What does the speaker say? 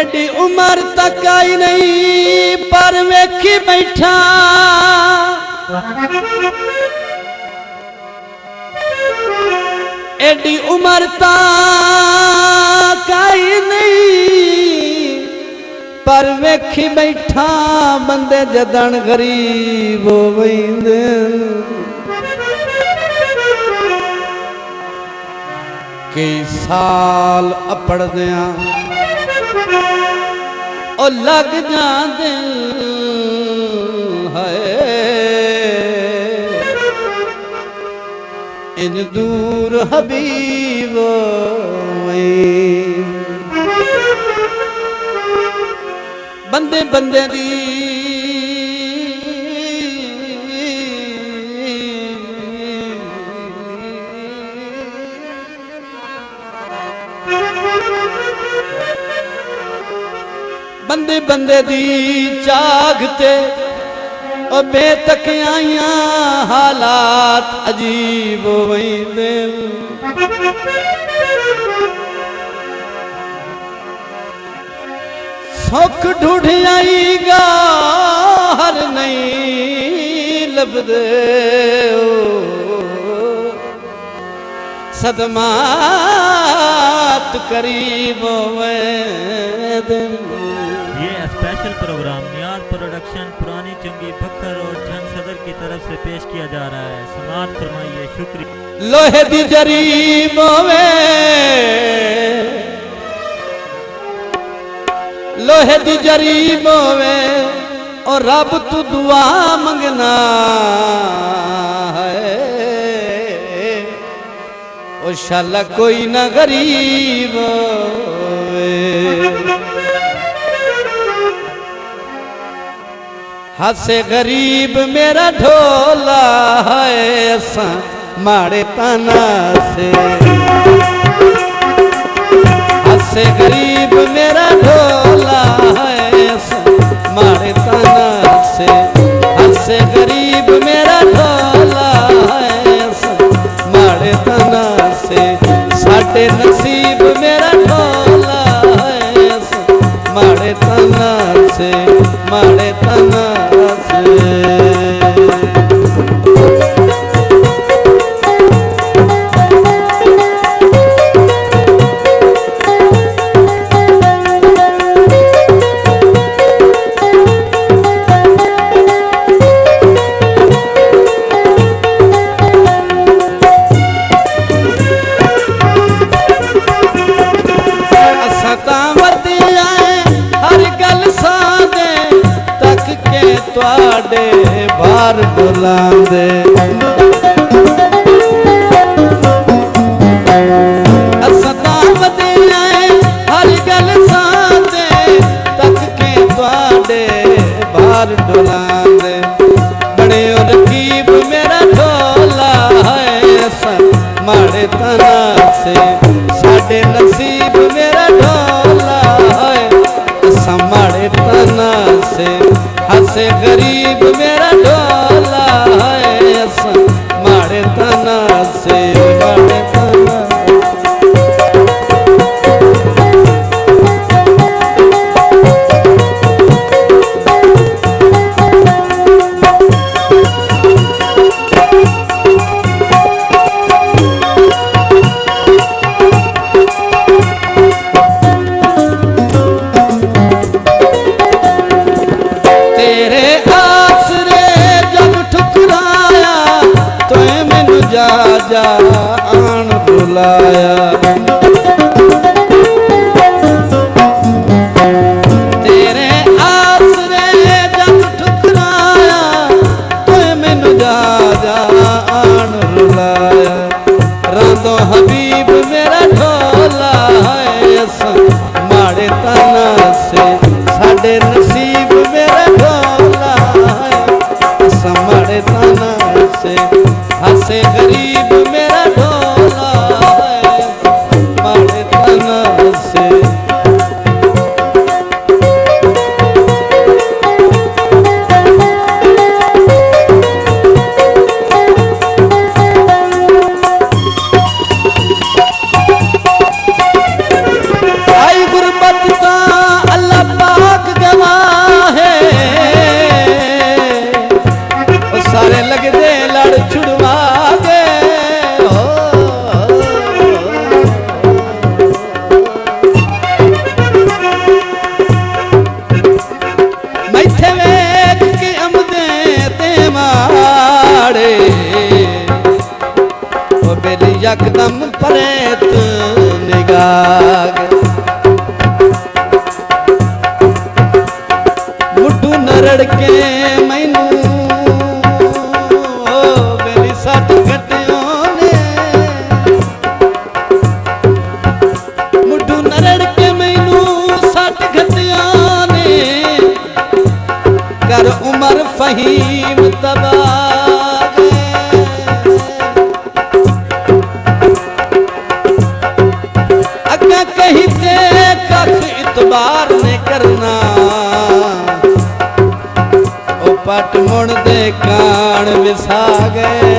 AD उम्र तक आई नहीं पर वेखी बैठा एडी उम्र तक आई नहीं पर वेखी बैठा बंदे जदन गरीब हो वैंदे कई साल अपड़दियां ओ लग जाते है इन दूर हबीब बंदे बंदे दी बंदे बंदे दी चागते और बेतकियां हालात अजीब वैंदे सुख ढूंढियाईगा हर नहीं लभदे सदमात करीब वैंदे। स्पेशल प्रोग्राम नियाज प्रोडक्शन पुरानी चंगी बखर और जंग सदर की तरफ से पेश किया जा रहा है। समाअत फरमाइए, शुक्रिया। लोहे दी जरीब होवे लोहे दी जरीब होवे और रब तू दुआ मंगना है ओ शाला कोई ना गरीब होवे हसे गरीब मेरा ढोला है असा माड़े ताना से हसे गरीब मेरा ढोला है असा माड़े ताना से हसे गरीब मेरा ढोला है असा माड़े ताना से साडे नसीब मेरा ढोला है असा माड़े ताना से माड़े ताना बार बुलांदे असदा वदिया हर गल सादे तक के तुआडे बार बुलांदे बड़े रकीब मेरा ढोला है असा माड़े तना से साडे नसीब मेरा ढोला है असा माड़े तना से हसे गरीब मेरा ढोला है असा माड़े तना से माड़े तना जा आन बुलाया तेरे आसरे जब ठुकराया तो मैनू जा आन बुलाया रांदो हबीब मेरा ढोला है असा माड़े ताना से साडे नसीब मेरा ढोला है असा माड़े ताना से हसे गरीब मेरा ढोला है गए। मुठू नरड़ के मैनू मेरी सट घटियों ने, मुठू नरड़ के मैनू सट घटियों ने, कर उमर फहीम तबाह कहीं ते कख इतबार ने करना, ओ पट मुड़ दे कान विसा गए।